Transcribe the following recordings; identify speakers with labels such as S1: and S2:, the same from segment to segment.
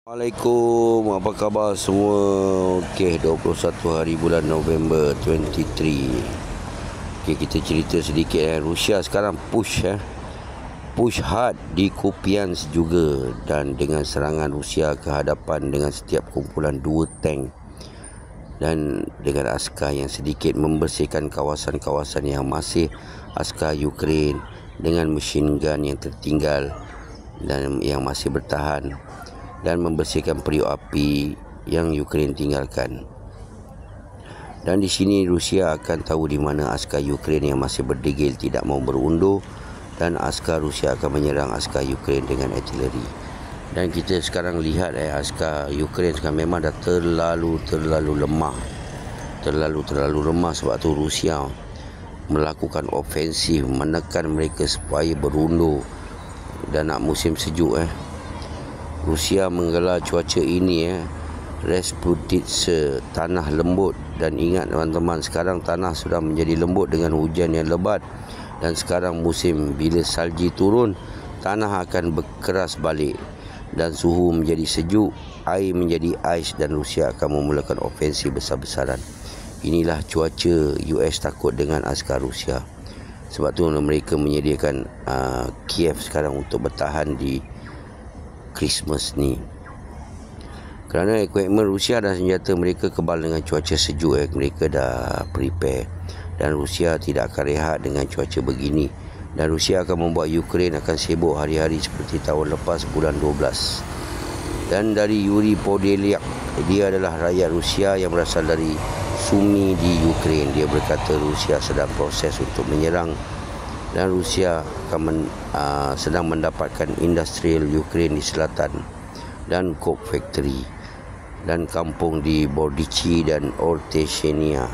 S1: Assalamualaikum, apa khabar semua? Okey, 21 hari bulan November 23. Okey, kita cerita sedikit Rusia sekarang push hard di Kupiansk juga, dan dengan serangan Rusia ke hadapan dengan setiap kumpulan 2 tank dan dengan askar yang sedikit membersihkan kawasan-kawasan yang masih askar Ukraine dengan machine gun yang tertinggal dan yang masih bertahan, dan membersihkan periuk api yang Ukraine tinggalkan. Dan di sini Rusia akan tahu di mana askar Ukraine yang masih berdegil tidak mau berundur, dan askar Rusia akan menyerang askar Ukraine dengan artileri. Dan kita sekarang lihat askar Ukraine sekarang memang dah terlalu lemah. Terlalu lemah, sebab tu Rusia melakukan ofensif menekan mereka supaya berundur. Dan nak musim sejuk Rusia menggelar cuaca ini Rasputitsa, tanah lembut. Dan ingat teman-teman, sekarang tanah sudah menjadi lembut dengan hujan yang lebat. Dan sekarang musim, bila salji turun, tanah akan berkeras balik dan suhu menjadi sejuk, air menjadi ais, dan Rusia akan memulakan ofensif besar-besaran. Inilah cuaca US takut dengan askar Rusia. Sebab tu mereka menyediakan Kiev sekarang untuk bertahan di Christmas ni. Kerana equipment Rusia dan senjata mereka kebal dengan cuaca sejuk, mereka dah prepare. Dan Rusia tidak akan rehat dengan cuaca begini. Dan Rusia akan membuat Ukraine akan sibuk hari-hari seperti tahun lepas bulan 12. Dan dari Yuri Podolyak, dia adalah rakyat Rusia yang berasal dari Sumy di Ukraine. Dia berkata Rusia sedang proses untuk menyerang, dan Rusia akan sedang mendapatkan industrial Ukraine di selatan dan coke factory dan kampung di Bordichi dan Orteshenia.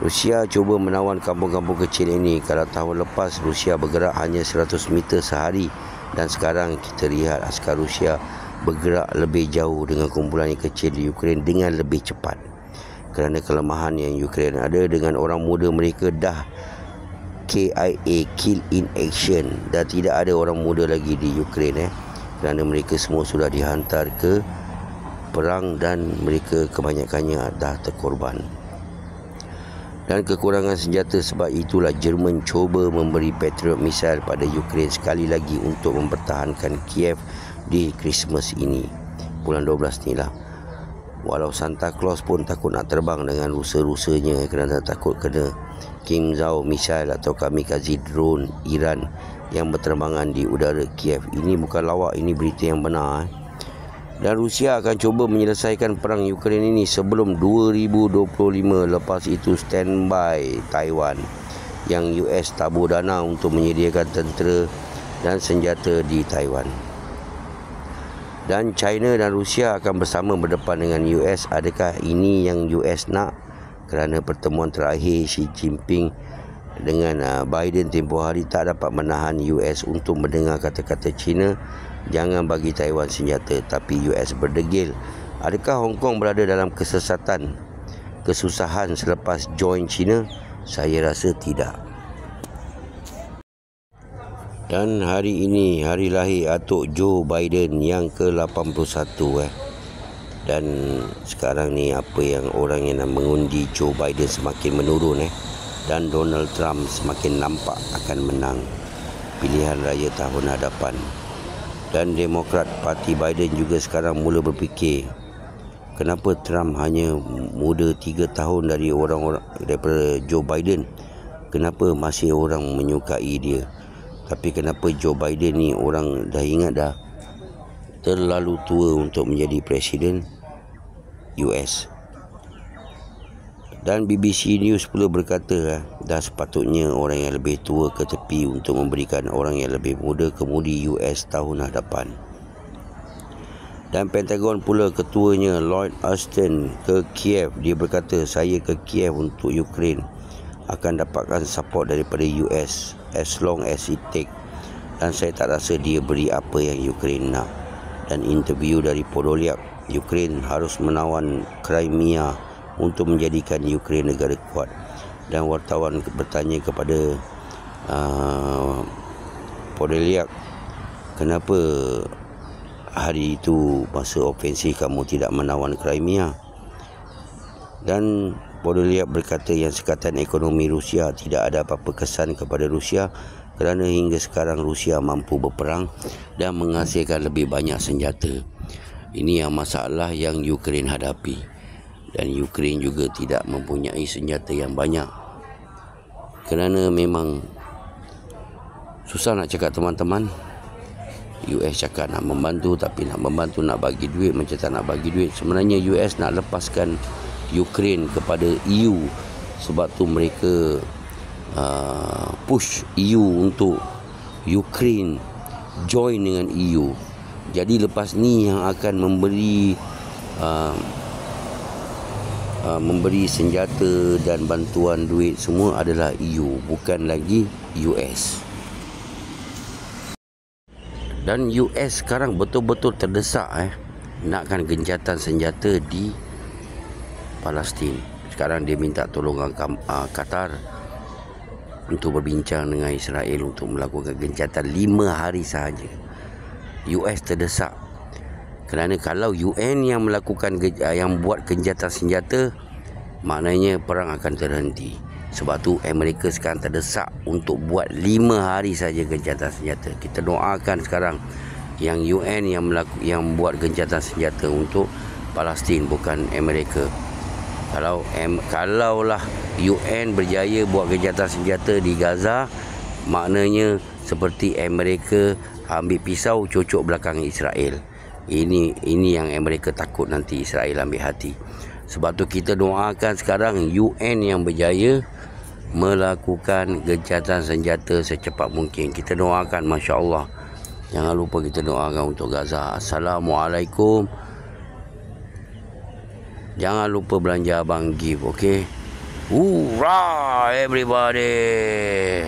S1: Rusia cuba menawan kampung-kampung kecil ini. Kalau tahun lepas Rusia bergerak hanya 100 meter sehari, dan sekarang kita lihat askar Rusia bergerak lebih jauh dengan kumpulan yang kecil di Ukraine dengan lebih cepat. Kerana kelemahan yang Ukraine ada dengan orang muda mereka dah KIA, Kill in Action, dan tidak ada orang muda lagi di Ukraine kerana mereka semua sudah dihantar ke perang dan mereka kebanyakannya dah terkorban. Dan kekurangan senjata, sebab itulah Jerman cuba memberi Patriot missile pada Ukraine sekali lagi untuk mempertahankan Kiev di Christmas ini, bulan 12 ni lah. Walau Santa Claus pun takut nak terbang dengan rusa-rusanya kerana takut kena Kim Zhao missile atau kamikaze drone Iran yang berterbangan di udara Kiev. Ini bukan lawak, ini berita yang benar. Dan Rusia akan cuba menyelesaikan perang Ukraine ini sebelum 2025. Lepas itu standby Taiwan, yang US tabur dana untuk menyediakan tentera dan senjata di Taiwan. Dan China dan Rusia akan bersama berdepan dengan US. Adakah ini yang US nak? Kerana pertemuan terakhir Xi Jinping dengan Biden tempoh hari tak dapat menahan US untuk mendengar kata-kata China, jangan bagi Taiwan senjata, tapi US berdegil. Adakah Hong Kong berada dalam kesusahan selepas join China? Saya rasa tidak. Dan hari ini hari lahir atuk Joe Biden yang ke-81 Dan sekarang ni apa yang orang yang nak mengundi Joe Biden semakin menurun dan Donald Trump semakin nampak akan menang pilihan raya tahun hadapan. Dan Demokrat Parti Biden juga sekarang mula berfikir, kenapa Trump hanya muda 3 tahun dari orang-orang daripada Joe Biden? Kenapa masih orang menyukai dia? Tapi kenapa Joe Biden ni orang dah ingat dah terlalu tua untuk menjadi presiden US. Dan BBC News pula berkata dah sepatutnya orang yang lebih tua ke tepi untuk memberikan orang yang lebih muda kemudi US tahun hadapan. Dan Pentagon pula ketuanya Lloyd Austin ke Kiev. Dia berkata saya ke Kiev untuk Ukraine akan dapatkan support daripada US as long as it take, dan saya tak rasa dia beri apa yang Ukraine nak. Dan interview dari Podolyak, Ukraine harus menawan Crimea untuk menjadikan Ukraine negara kuat. Dan wartawan bertanya kepada Podolyak, kenapa hari itu masa ofensif kamu tidak menawan Crimea. Dan Podolyak berkata yang sekatan ekonomi Rusia tidak ada apa-apa kesan kepada Rusia kerana hingga sekarang Rusia mampu berperang dan menghasilkan lebih banyak senjata. Ini yang masalah yang Ukraine hadapi. Dan Ukraine juga tidak mempunyai senjata yang banyak. Kerana memang susah nak cakap teman-teman. US cakap nak membantu, tapi nak membantu nak bagi duit macam tak nak bagi duit. Sebenarnya US nak lepaskan Ukraine kepada EU, sebab tu mereka push EU untuk Ukraine join dengan EU. Jadi lepas ni yang akan memberi senjata dan bantuan duit semua adalah EU, bukan lagi US. Dan US sekarang betul-betul terdesak nakkan gencatan senjata di Palestin. Sekarang dia minta tolongan Qatar untuk berbincang dengan Israel untuk melakukan gencatan 5 hari sahaja. US terdesak. Kerana kalau UN yang melakukan yang buat gencatan senjata, maknanya perang akan terhenti. Sebab tu Amerika sekarang terdesak untuk buat 5 hari saja gencatan senjata. Kita doakan sekarang yang UN yang buat gencatan senjata untuk Palestin, bukan Amerika. Kalaulah UN berjaya buat gencatan senjata di Gaza, maknanya seperti Amerika ambil pisau cocok belakang Israel. Ini yang Amerika takut nanti Israel ambil hati. Sebab tu kita doakan sekarang UN yang berjaya melakukan gencatan senjata secepat mungkin. Kita doakan, Masya Allah. Jangan lupa kita doakan untuk Gaza. Assalamualaikum. Jangan lupa belanja abang gift, okay? Hurrah everybody.